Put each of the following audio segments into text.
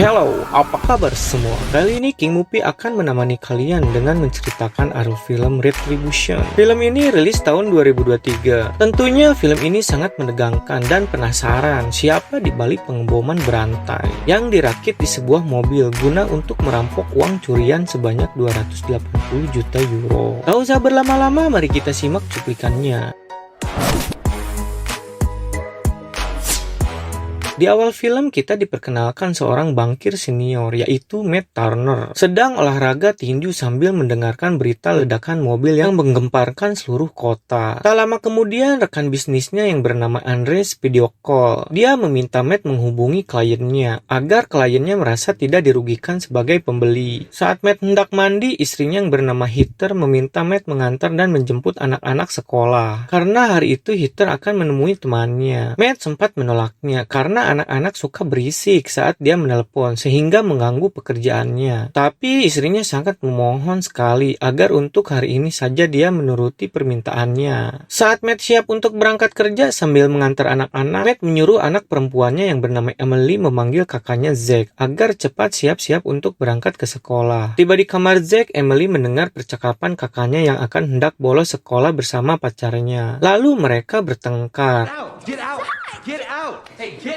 Hello, apa kabar semua? Kali ini King Mupi akan menemani kalian dengan menceritakan alur film Retribution. Film ini rilis tahun 2023. Tentunya film ini sangat menegangkan dan penasaran siapa di balik pengeboman berantai yang dirakit di sebuah mobil guna untuk merampok uang curian sebanyak 280 juta euro. Tak usah berlama-lama, mari kita simak cuplikannya. Di awal film kita diperkenalkan seorang bankir senior yaitu Matt Turner sedang olahraga tinju sambil mendengarkan berita ledakan mobil yang menggemparkan seluruh kota. Tak lama kemudian rekan bisnisnya yang bernama Andres video call. Dia meminta Matt menghubungi kliennya agar kliennya merasa tidak dirugikan sebagai pembeli. Saat Matt hendak mandi, istrinya yang bernama Heather meminta Matt mengantar dan menjemput anak-anak sekolah. Karena hari itu Heather akan menemui temannya. Matt sempat menolaknya karena anak-anak suka berisik saat dia menelpon sehingga mengganggu pekerjaannya. Tapi istrinya sangat memohon sekali agar untuk hari ini saja dia menuruti permintaannya. Saat Matt siap untuk berangkat kerja sambil mengantar anak-anak, Matt menyuruh anak perempuannya yang bernama Emily memanggil kakaknya Zack agar cepat siap-siap untuk berangkat ke sekolah. Tiba di kamar Zack, Emily mendengar percakapan kakaknya yang akan hendak bolos sekolah bersama pacarnya. Lalu mereka bertengkar.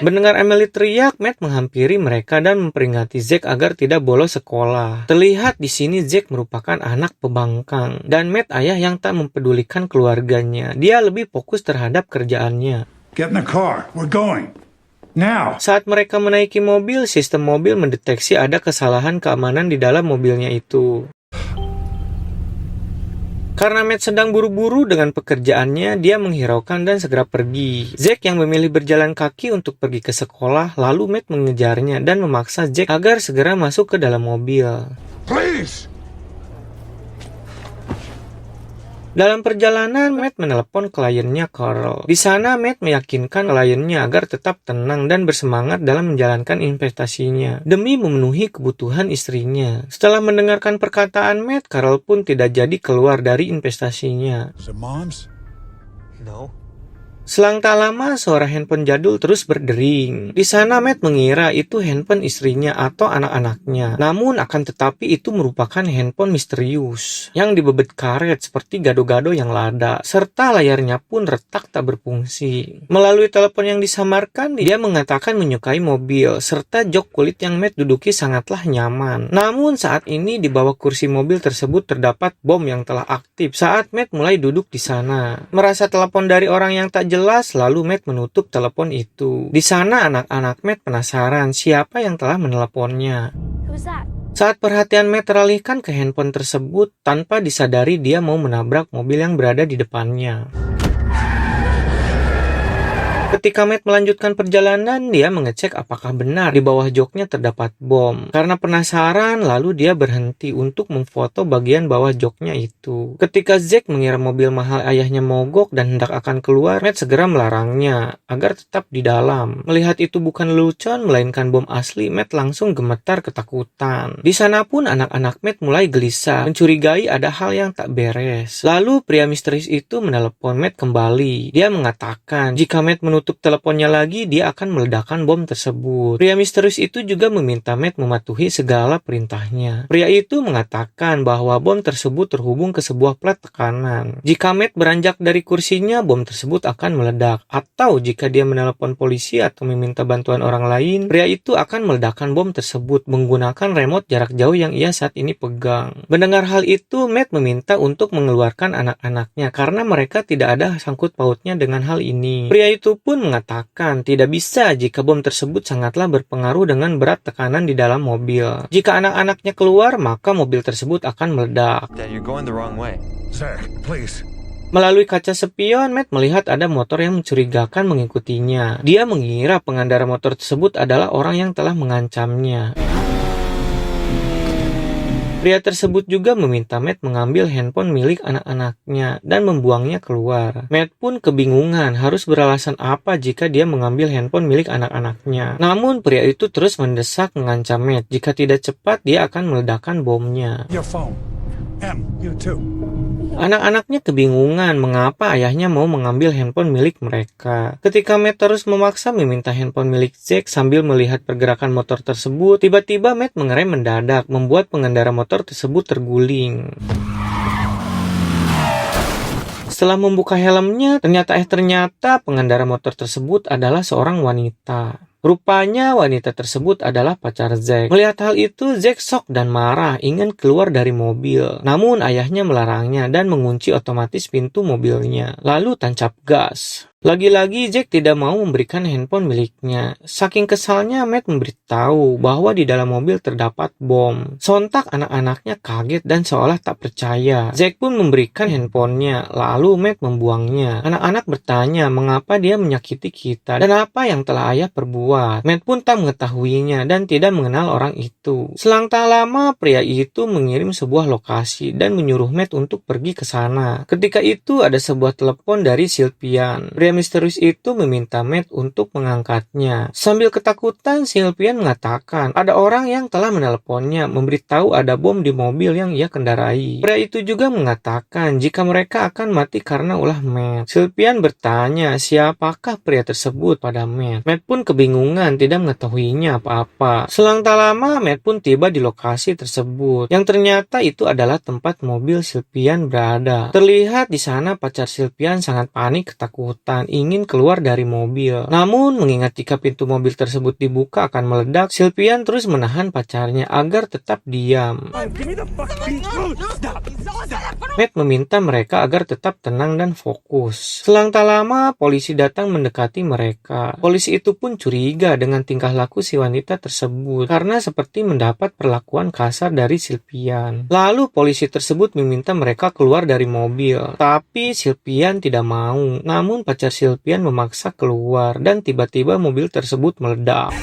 Mendengar Emily teriak, Matt menghampiri mereka dan memperingati Zack agar tidak bolos sekolah. Terlihat di sini Zack merupakan anak pembangkang dan Matt ayah yang tak mempedulikan keluarganya. Dia lebih fokus terhadap kerjaannya. Get in the car. We're going. Now. Saat mereka menaiki mobil, sistem mobil mendeteksi ada kesalahan keamanan di dalam mobilnya itu. Karena Matt sedang buru-buru dengan pekerjaannya, dia menghiraukan dan segera pergi. Zack yang memilih berjalan kaki untuk pergi ke sekolah, lalu Matt mengejarnya dan memaksa Zack agar segera masuk ke dalam mobil. Please. Dalam perjalanan, Matt menelepon kliennya Carl. Di sana, Matt meyakinkan kliennya agar tetap tenang dan bersemangat dalam menjalankan investasinya demi memenuhi kebutuhan istrinya. Setelah mendengarkan perkataan Matt, Carl pun tidak jadi keluar dari investasinya. Is it Mom's? No. Selang tak lama, suara handphone jadul terus berdering. Di sana Matt mengira itu handphone istrinya atau anak-anaknya. Namun akan tetapi itu merupakan handphone misterius yang dibebet karet seperti gado-gado yang lada, serta layarnya pun retak tak berfungsi. Melalui telepon yang disamarkan, dia mengatakan menyukai mobil serta jok kulit yang Matt duduki sangatlah nyaman. Namun saat ini di bawah kursi mobil tersebut terdapat bom yang telah aktif saat Matt mulai duduk di sana. Merasa telepon dari orang yang tak jelas, lalu Matt menutup telepon itu. Di sana anak-anak Matt penasaran siapa yang telah meneleponnya. Saat perhatian Matt teralihkan ke handphone tersebut, tanpa disadari dia mau menabrak mobil yang berada di depannya. Ketika Matt melanjutkan perjalanan, dia mengecek apakah benar di bawah joknya terdapat bom. Karena penasaran, lalu dia berhenti untuk memfoto bagian bawah joknya itu. Ketika Zack mengira mobil mahal ayahnya mogok dan hendak akan keluar, Matt segera melarangnya agar tetap di dalam. Melihat itu bukan lelucon, melainkan bom asli, Matt langsung gemetar ketakutan. Di sana pun anak-anak Matt mulai gelisah, mencurigai ada hal yang tak beres. Lalu pria misterius itu menelepon Matt kembali. Dia mengatakan jika Matt menutup teleponnya lagi, dia akan meledakkan bom tersebut. Pria misterius itu juga meminta Matt mematuhi segala perintahnya. Pria itu mengatakan bahwa bom tersebut terhubung ke sebuah plat tekanan. Jika Matt beranjak dari kursinya, bom tersebut akan meledak. Atau jika dia menelepon polisi atau meminta bantuan orang lain, pria itu akan meledakkan bom tersebut menggunakan remote jarak jauh yang ia saat ini pegang. Mendengar hal itu, Matt meminta untuk mengeluarkan anak-anaknya karena mereka tidak ada sangkut pautnya dengan hal ini. Pria itu pun mengatakan tidak bisa jika bom tersebut sangatlah berpengaruh dengan berat tekanan di dalam mobil. Jika anak-anaknya keluar, maka mobil tersebut akan meledak. Dad, you're going the wrong way. Zack, please. Melalui kaca spion, Matt melihat ada motor yang mencurigakan mengikutinya. Dia mengira pengendara motor tersebut adalah orang yang telah mengancamnya. Pria tersebut juga meminta Matt mengambil handphone milik anak-anaknya dan membuangnya keluar. Matt pun kebingungan harus beralasan apa jika dia mengambil handphone milik anak-anaknya. Namun pria itu terus mendesak mengancam Matt jika tidak cepat dia akan meledakkan bomnya. Your phone. You too. Anak-anaknya kebingungan mengapa ayahnya mau mengambil handphone milik mereka. Ketika Matt terus memaksa meminta handphone milik Jack sambil melihat pergerakan motor tersebut, tiba-tiba Matt mengerem mendadak, membuat pengendara motor tersebut terguling. Setelah membuka helmnya, ternyata pengendara motor tersebut adalah seorang wanita. Rupanya wanita tersebut adalah pacar Zack. Melihat hal itu, Zack shock dan marah, ingin keluar dari mobil. Namun ayahnya melarangnya dan mengunci otomatis pintu mobilnya, lalu tancap gas. Lagi-lagi Jack tidak mau memberikan handphone miliknya. Saking kesalnya, Matt memberitahu bahwa di dalam mobil terdapat bom. Sontak anak-anaknya kaget dan seolah tak percaya. Jack pun memberikan handphonenya, lalu Matt membuangnya. Anak-anak bertanya mengapa dia menyakiti kita dan apa yang telah ayah perbuat. Matt pun tak mengetahuinya dan tidak mengenal orang itu. Selang tak lama, pria itu mengirim sebuah lokasi dan menyuruh Matt untuk pergi ke sana. Ketika itu ada sebuah telepon dari Sylvian. Pria misterius itu meminta Matt untuk mengangkatnya. Sambil ketakutan, Sylvian mengatakan ada orang yang telah menelponnya, memberitahu ada bom di mobil yang ia kendarai. Pria itu juga mengatakan jika mereka akan mati karena ulah Matt. Sylvian bertanya siapakah pria tersebut pada Matt. Matt pun kebingungan, tidak mengetahuinya apa-apa. Selang tak lama, Matt pun tiba di lokasi tersebut, yang ternyata itu adalah tempat mobil Sylvian berada. Terlihat di sana pacar Sylvian sangat panik ketakutan, ingin keluar dari mobil. Namun mengingat jika pintu mobil tersebut dibuka akan meledak, Sylvian terus menahan pacarnya agar tetap diam. Matt meminta mereka agar tetap tenang dan fokus. Selang tak lama, polisi datang mendekati mereka. Polisi itu pun curiga dengan tingkah laku si wanita tersebut karena seperti mendapat perlakuan kasar dari Sylvian. Lalu polisi tersebut meminta mereka keluar dari mobil, tapi Sylvian tidak mau. Namun pacar Sylvian memaksa keluar dan tiba-tiba mobil tersebut meledak.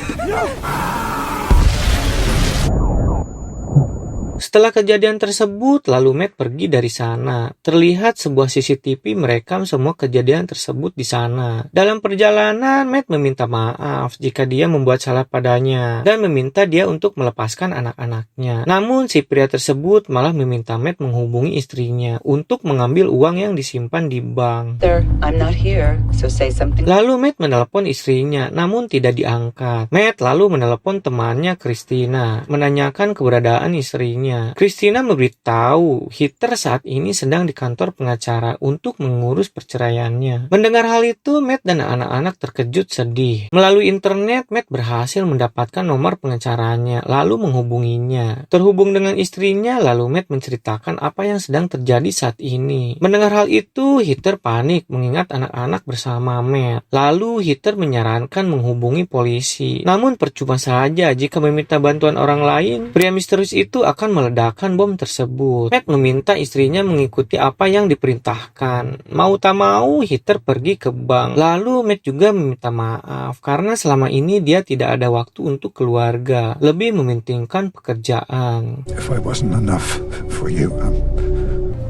Setelah kejadian tersebut, lalu Matt pergi dari sana. Terlihat sebuah CCTV merekam semua kejadian tersebut di sana. Dalam perjalanan, Matt meminta maaf jika dia membuat salah padanya dan meminta dia untuk melepaskan anak-anaknya. Namun si pria tersebut malah meminta Matt menghubungi istrinya untuk mengambil uang yang disimpan di bank. Sir, I'm not here, so say something. Lalu Matt menelepon istrinya, namun tidak diangkat. Matt lalu menelepon temannya Christina, menanyakan keberadaan istrinya. Christina memberitahu Heather saat ini sedang di kantor pengacara untuk mengurus perceraiannya. Mendengar hal itu, Matt dan anak-anak terkejut sedih. Melalui internet, Matt berhasil mendapatkan nomor pengacaranya, lalu menghubunginya. Terhubung dengan istrinya, lalu Matt menceritakan apa yang sedang terjadi saat ini. Mendengar hal itu, Heather panik mengingat anak-anak bersama Matt. Lalu Heather menyarankan menghubungi polisi. Namun percuma saja jika meminta bantuan orang lain, pria misterius itu akan meledakkan bom tersebut. Matt meminta istrinya mengikuti apa yang diperintahkan. Mau tak mau, Heather pergi ke bank. Lalu Matt juga meminta maaf karena selama ini dia tidak ada waktu untuk keluarga, lebih mementingkan pekerjaan. If I wasn't enough for you,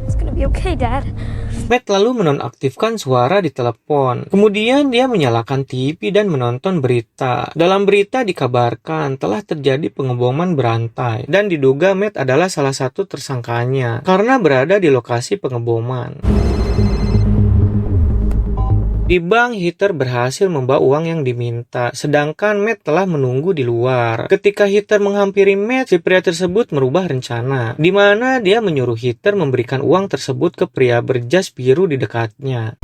It's gonna be okay, Dad. Matt lalu menonaktifkan suara di telepon. Kemudian dia menyalakan TV dan menonton berita. Dalam berita dikabarkan telah terjadi pengeboman berantai dan diduga Matt adalah salah satu tersangkanya karena berada di lokasi pengeboman. Di bank, Heather berhasil membawa uang yang diminta, sedangkan Matt telah menunggu di luar. Ketika Heather menghampiri Matt, si pria tersebut merubah rencana, di mana dia menyuruh Heather memberikan uang tersebut ke pria berjas biru di dekatnya.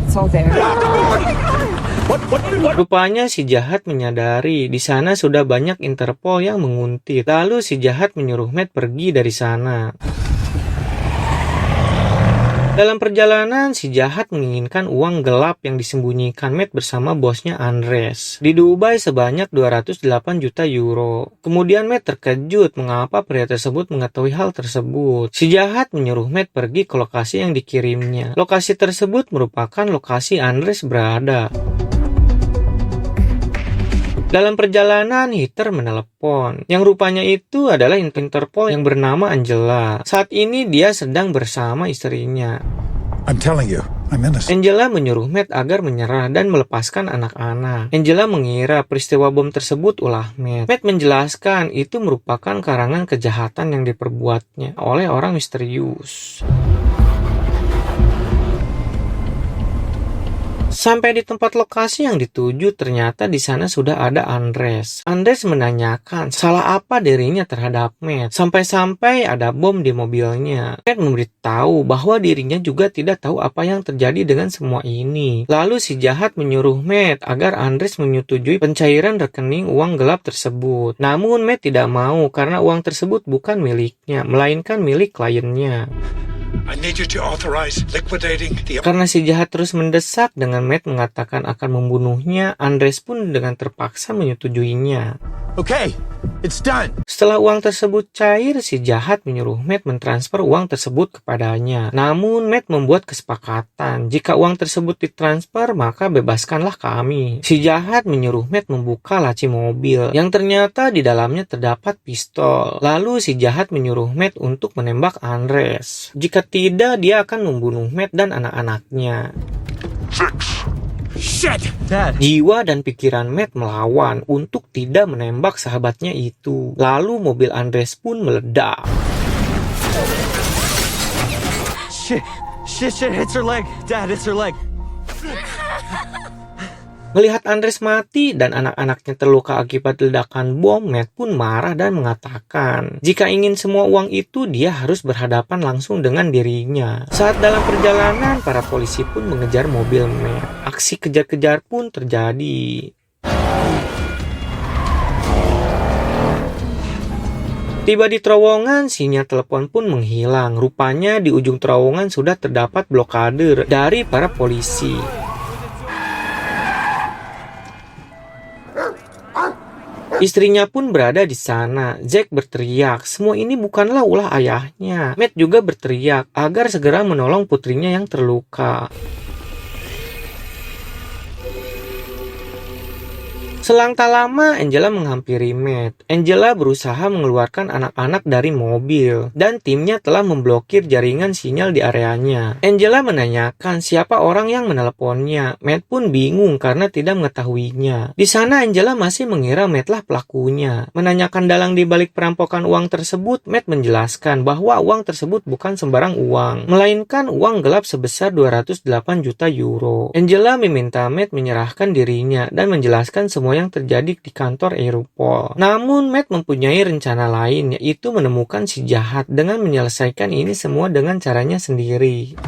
It's all there. Rupanya si jahat menyadari di sana sudah banyak Interpol yang menguntit. Lalu si jahat menyuruh Matt pergi dari sana. Dalam perjalanan, si jahat menginginkan uang gelap yang disembunyikan Matt bersama bosnya Andres di Dubai sebanyak 208 juta euro. Kemudian Matt terkejut mengapa pria tersebut mengetahui hal tersebut. Si jahat menyuruh Matt pergi ke lokasi yang dikirimnya. Lokasi tersebut merupakan lokasi Andres berada. Dalam perjalanan, Heather menelepon. Yang rupanya itu adalah Interpol yang bernama Angela. Saat ini dia sedang bersama istrinya. I'm telling you, I'm innocent. Angela menyuruh Matt agar menyerah dan melepaskan anak-anak. Angela mengira peristiwa bom tersebut ulah Matt. Matt menjelaskan itu merupakan karangan kejahatan yang diperbuatnya oleh orang misterius. Sampai di tempat lokasi yang dituju, ternyata di sana sudah ada Andres. Andres menanyakan salah apa dirinya terhadap Matt. Sampai-sampai ada bom di mobilnya. Matt memberitahu bahwa dirinya juga tidak tahu apa yang terjadi dengan semua ini. Lalu si jahat menyuruh Matt agar Andres menyetujui pencairan rekening uang gelap tersebut. Namun Matt tidak mau karena uang tersebut bukan miliknya, melainkan milik kliennya. I need you to authorize liquidating the... Karena si jahat terus mendesak dengan Matt mengatakan akan membunuhnya, Andres pun dengan terpaksa menyetujuinya. Okay, it's done. Setelah uang tersebut cair, si jahat menyuruh Matt mentransfer uang tersebut kepadanya. Namun Matt membuat kesepakatan, jika uang tersebut ditransfer maka bebaskanlah kami. Si jahat menyuruh Matt membuka laci mobil, yang ternyata di dalamnya terdapat pistol. Lalu si jahat menyuruh Matt untuk menembak Andres. Jika tidak, dia akan membunuh Matt dan anak-anaknya. Shit! Dad. Jiwa dan pikiran Matt melawan untuk tidak menembak sahabatnya itu. Lalu mobil Andres pun meledak. Shit, hits her leg. Dad, hits her leg. Melihat Andres mati dan anak-anaknya terluka akibat ledakan bom, Matt pun marah dan mengatakan, jika ingin semua uang itu, dia harus berhadapan langsung dengan dirinya. Saat dalam perjalanan, para polisi pun mengejar mobil Matt. Aksi kejar-kejar pun terjadi. Tiba di terowongan, sinyal telepon pun menghilang. Rupanya di ujung terowongan sudah terdapat blokade dari para polisi. Istrinya pun berada di sana. Jack berteriak, semua ini bukanlah ulah ayahnya. Matt juga berteriak agar segera menolong putrinya yang terluka. Selang tak lama, Angela menghampiri Matt. Angela berusaha mengeluarkan anak-anak dari mobil, dan timnya telah memblokir jaringan sinyal di areanya. Angela menanyakan siapa orang yang meneleponnya. Matt pun bingung karena tidak mengetahuinya. Di sana Angela masih mengira Matt lah pelakunya. Menanyakan dalang di balik perampokan uang tersebut, Matt menjelaskan bahwa uang tersebut bukan sembarang uang, melainkan uang gelap sebesar 208 juta euro. Angela meminta Matt menyerahkan dirinya dan menjelaskan semua yang terjadi di kantor Europol. Namun Matt mempunyai rencana lain, yaitu menemukan si jahat dengan menyelesaikan ini semua dengan caranya sendiri.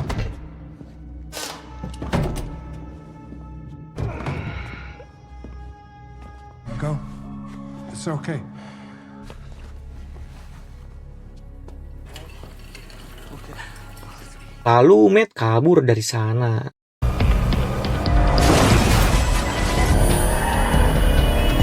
Go. It's okay. Lalu Matt kabur dari sana.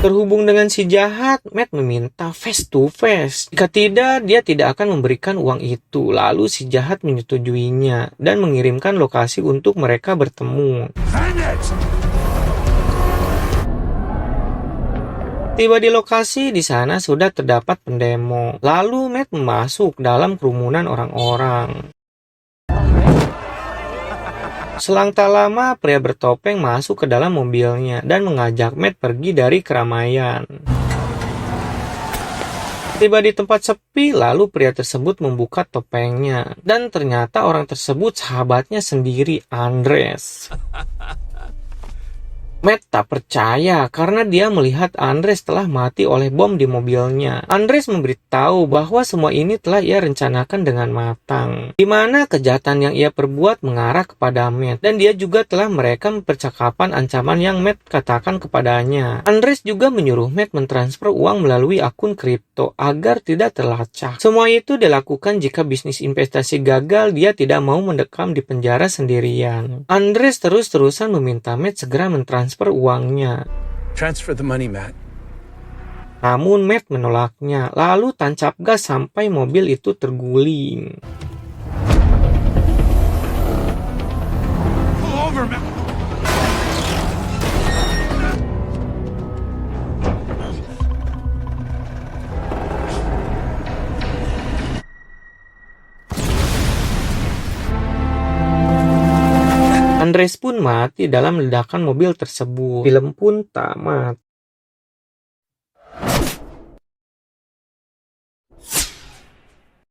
Terhubung dengan si jahat, Matt meminta face to face. Jika tidak, dia tidak akan memberikan uang itu. Lalu si jahat menyetujuinya dan mengirimkan lokasi untuk mereka bertemu. Tiba di lokasi, di sana sudah terdapat pendemo. Lalu Matt masuk dalam kerumunan orang-orang. Selang tak lama, pria bertopeng masuk ke dalam mobilnya dan mengajak Matt pergi dari keramaian. Tiba di tempat sepi, lalu pria tersebut membuka topengnya. Dan ternyata orang tersebut sahabatnya sendiri, Andres. Matt tak percaya karena dia melihat Andres telah mati oleh bom di mobilnya. Andres memberitahu bahwa semua ini telah ia rencanakan dengan matang, di mana kejahatan yang ia perbuat mengarah kepada Matt, dan dia juga telah merekam percakapan ancaman yang Matt katakan kepadanya. Andres juga menyuruh Matt mentransfer uang melalui akun kripto agar tidak terlacak. Semua itu dilakukan jika bisnis investasi gagal, dia tidak mau mendekam di penjara sendirian. Andres terus-terusan meminta Matt segera mentransfer uangnya. Transfer the money, Matt. Namun Matt menolaknya, lalu tancap gas sampai mobil itu terguling. Pull over, Matt. Andres pun mati dalam ledakan mobil tersebut. Film pun tamat.